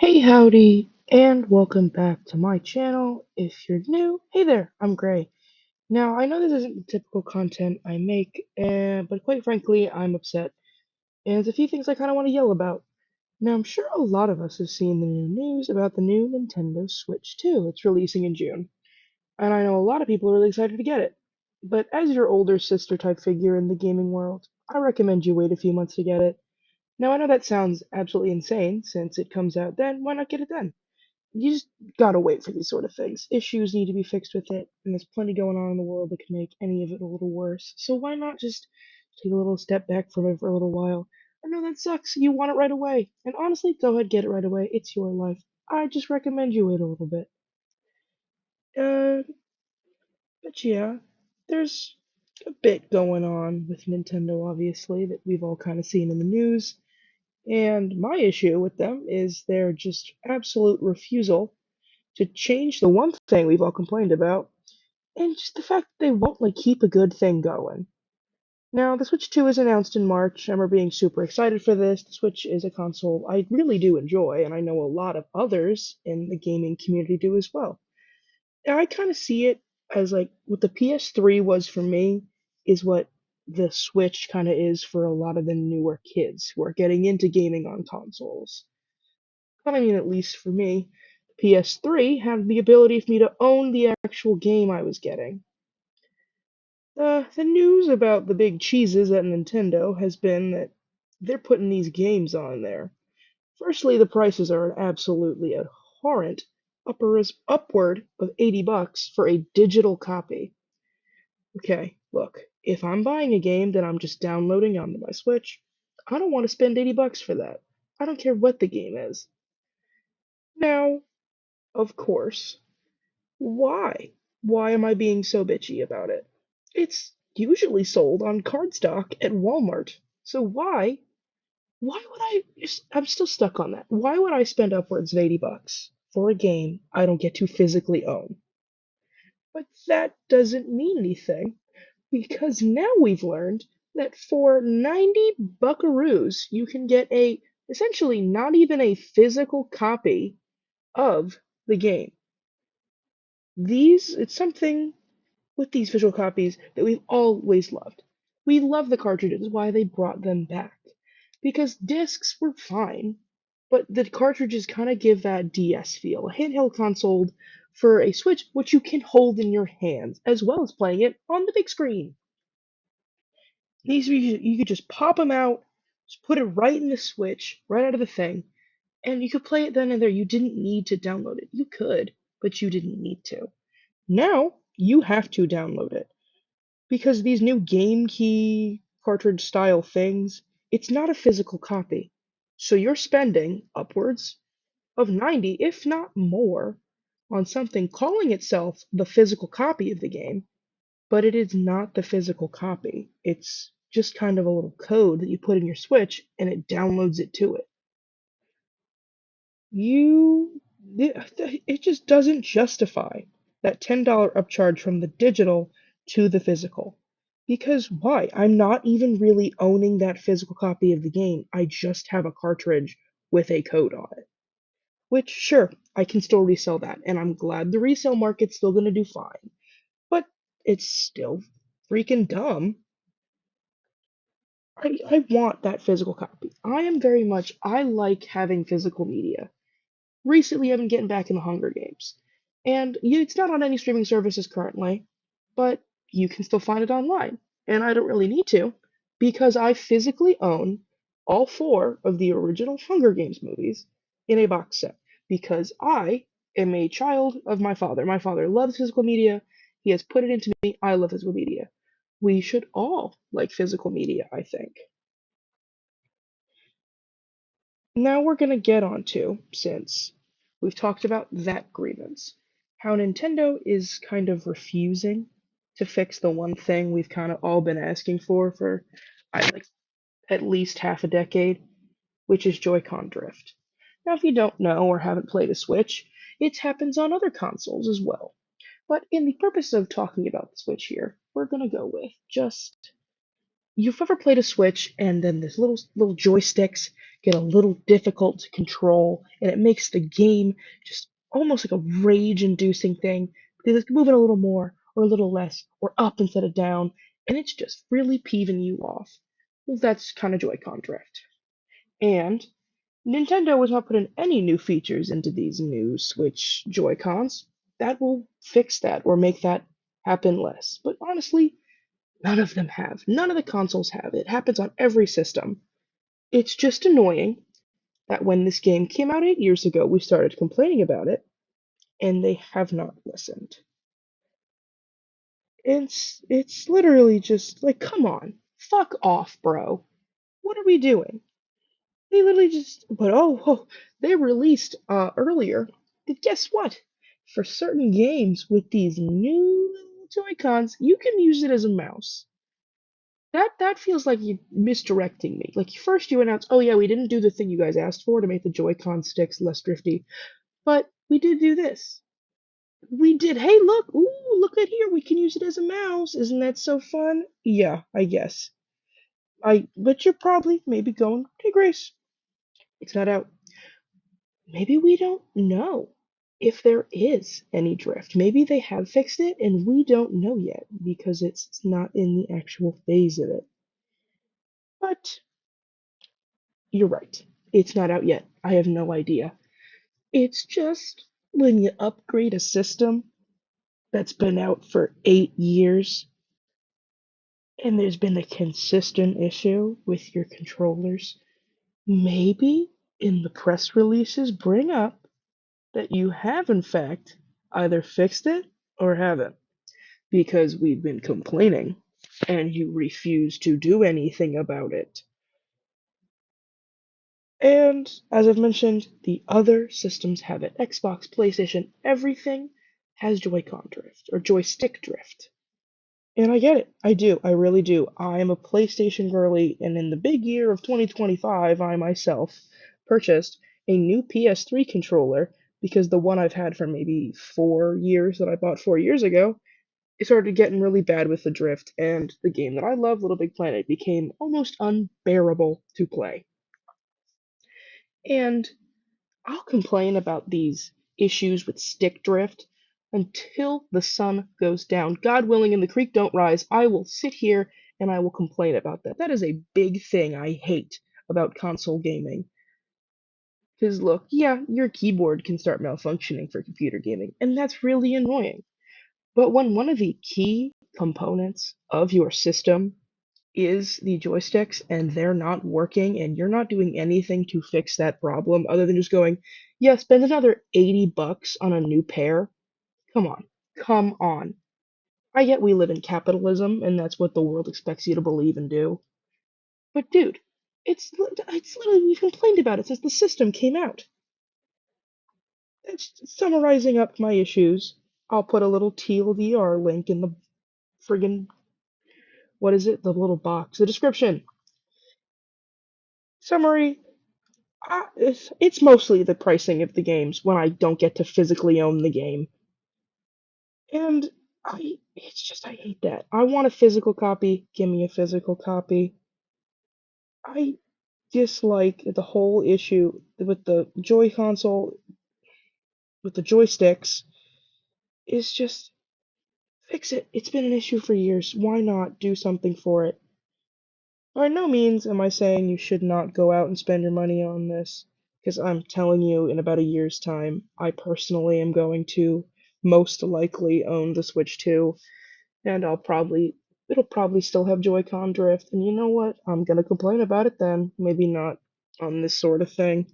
Hey howdy, and welcome back to my channel. If you're new, hey there, I'm Gray. Now, I know this isn't the typical content I make, but quite frankly, I'm upset. And there's a few things I kind of want to yell about. Now, I'm sure a lot of us have seen the new news about the new Nintendo Switch 2. It's releasing in June. And I know a lot of people are really excited to get it. But as your older sister type figure in the gaming world, I recommend you wait a few months to get it. Now, I know that sounds absolutely insane since it comes out then. Why not get it then? You just gotta wait for these sort of things. Issues need to be fixed with it, and there's plenty going on in the world that could make any of it a little worse. So why not just take a little step back from it for a little while? I know that sucks. You want it right away. And honestly, go ahead, get it right away. It's your life. I just recommend you wait a little bit. Uh, but yeah, there's a bit going on with Nintendo, obviously, that we've all kind of seen in the news. And my issue with them is their just absolute refusal to change the one thing we've all complained about, and just the fact that they won't keep a good thing going. Now, the Switch 2 is announced in March, and we're being super excited for this. The Switch is a console I really do enjoy, and I know a lot of others in the gaming community do as well. And I kind of see it as what the PS3 was for me is what the Switch kind of is for a lot of the newer kids who are getting into gaming on consoles. But I mean, at least for me, the PS3 had the ability for me to own the actual game I was getting. The news about the big cheeses at Nintendo has been that they're putting these games on there. Firstly, the prices are absolutely abhorrent, upward of $80 for a digital copy. Okay, look, if I'm buying a game that I'm just downloading onto my Switch, I don't want to spend $80 for that. I don't care what the game is. Now, of course, why? Why am I being so bitchy about it? It's usually sold on cardstock at Walmart. So why would I'm still stuck on that. Why would I spend upwards of $80 for a game I don't get to physically own? But that doesn't mean anything because now we've learned that for 90 buckaroos you can get a essentially not even a physical copy of the game. It's something with these visual copies that we've always loved. We love the cartridges, why they brought them back. Because discs were fine, but the cartridges kind of give that DS feel, a handheld console for a Switch, which you can hold in your hands, as well as playing it on the big screen. These you could just pop them out, just put it right in the Switch, right out of the thing, and you could play it then and there. You didn't need to download it. You could, but you didn't need to. Now you have to download it. Because these new game key cartridge style things, it's not a physical copy. So you're spending upwards of 90, if not more, on something calling itself the physical copy of the game, but it is not the physical copy. It's just kind of a little code that you put in your Switch and it downloads it to it. You it just doesn't justify that $10 upcharge from the digital to the physical. Because why? I'm not even really owning that physical copy of the game. I just have a cartridge with a code on it. Which, sure, I can still resell that, and I'm glad the resale market's still gonna do fine. But it's still freaking dumb. I want that physical copy. I like having physical media. Recently, I've been getting back in the Hunger Games. And it's not on any streaming services currently, but you can still find it online. And I don't really need to, because I physically own all four of the original Hunger Games movies in a box set. Because I am a child of my father. My father loves physical media. He has put it into me. I love physical media. We should all like physical media, I think. Now we're going to get onto, since we've talked about that grievance, how Nintendo is kind of refusing to fix the one thing we've kind of all been asking for like at least half a decade, which is Joy-Con drift. Now, if you don't know or haven't played a Switch, it happens on other consoles as well. But in the purpose of talking about the Switch here, we're going to go with just you've ever played a Switch and then this little joysticks get a little difficult to control, and it makes the game just almost like a rage-inducing thing because it's moving a little more or a little less or up instead of down, and it's just really peeving you off. Well, that's kind of Joy-Con drift. And Nintendo was not putting any new features into these new Switch Joy-Cons. That will fix that or make that happen less. But honestly, none of them have. None of the consoles have. It happens on every system. It's just annoying that when this game came out 8 years ago, we started complaining about it, and they have not listened. It's literally just like, come on, fuck off, bro. What are we doing? They literally just, but oh, they released earlier. But guess what? For certain games with these new Joy-Cons, you can use it as a mouse. That feels like you misdirecting me. Like first you announce, oh yeah, we didn't do the thing you guys asked for to make the Joy-Con sticks less drifty, but we did do this. We did. Hey, look! Ooh, look at here. We can use it as a mouse. Isn't that so fun? Yeah, I guess. But you're probably maybe going, hey, Grace, it's not out. Maybe we don't know if there is any drift. Maybe they have fixed it and we don't know yet because it's not in the actual phase of it. But you're right. It's not out yet. I have no idea. It's just when you upgrade a system that's been out for 8 years and there's been a consistent issue with your controllers, maybe in the press releases bring up that you have in fact either fixed it or haven't, because we've been complaining and you refuse to do anything about it. And as I've mentioned, the other systems have it. Xbox, PlayStation, everything has Joy-Con drift or joystick drift. And I get it. I do. I really do. I am a PlayStation girly, and in the big year of 2025, I myself purchased a new PS3 controller because the one I've had for maybe 4 years that I bought 4 years ago, it started getting really bad with the drift, and the game that I love, Little Big Planet, became almost unbearable to play. And I'll complain about these issues with stick drift until the sun goes down. God willing and the creek don't rise, I will sit here and I will complain about that. That is a big thing I hate about console gaming. Because look, yeah, your keyboard can start malfunctioning for computer gaming, and that's really annoying. But when one of the key components of your system is the joysticks and they're not working and you're not doing anything to fix that problem other than just going, yeah, spend another $80 on a new pair. Come on. Come on. I get we live in capitalism and that's what the world expects you to believe and do. But dude, it's literally we've complained about it since the system came out. That's summarizing up my issues. I'll put a little TLDR link in the friggin' what is it? The little box, the description. Summary. It's mostly the pricing of the games when I don't get to physically own the game. And I hate that. I want a physical copy. Give me a physical copy. I dislike the whole issue with the Joy console, with the joysticks, is just fix it. It's been an issue for years. Why not do something for it? By no means am I saying you should not go out and spend your money on this, because I'm telling you, in about a year's time, I personally am going to most likely own the Switch 2, and it'll probably still have Joy-Con drift, and you know what? I'm gonna complain about it then. Maybe not on this sort of thing.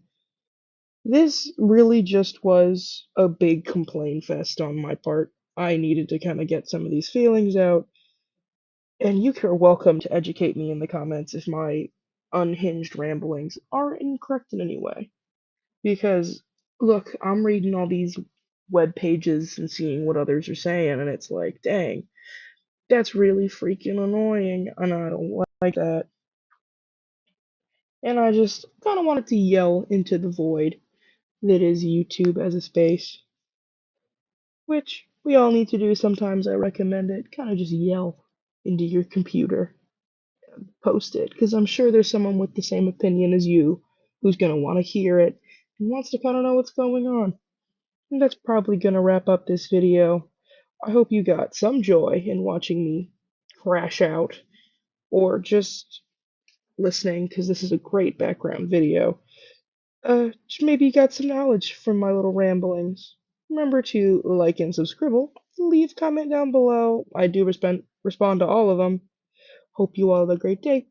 This really just was a big complaint fest on my part. I needed to kind of get some of these feelings out, and you are welcome to educate me in the comments if my unhinged ramblings are incorrect in any way. Because, look, I'm reading all these web pages and seeing what others are saying, and it's like, dang, that's really freaking annoying, and I don't like that. And I just kind of wanted to yell into the void that is YouTube as a space, which we all need to do sometimes. I recommend it. Kind of just yell into your computer, post it, because I'm sure there's someone with the same opinion as you who's gonna want to hear it and wants to kind of know what's going on. And that's probably gonna wrap up this video. I hope you got some joy in watching me crash out or just listening because this is a great background video. Maybe you got some knowledge from my little ramblings. Remember to like and subscribe. Leave comment down below. I do respond to all of them. Hope you all have a great day.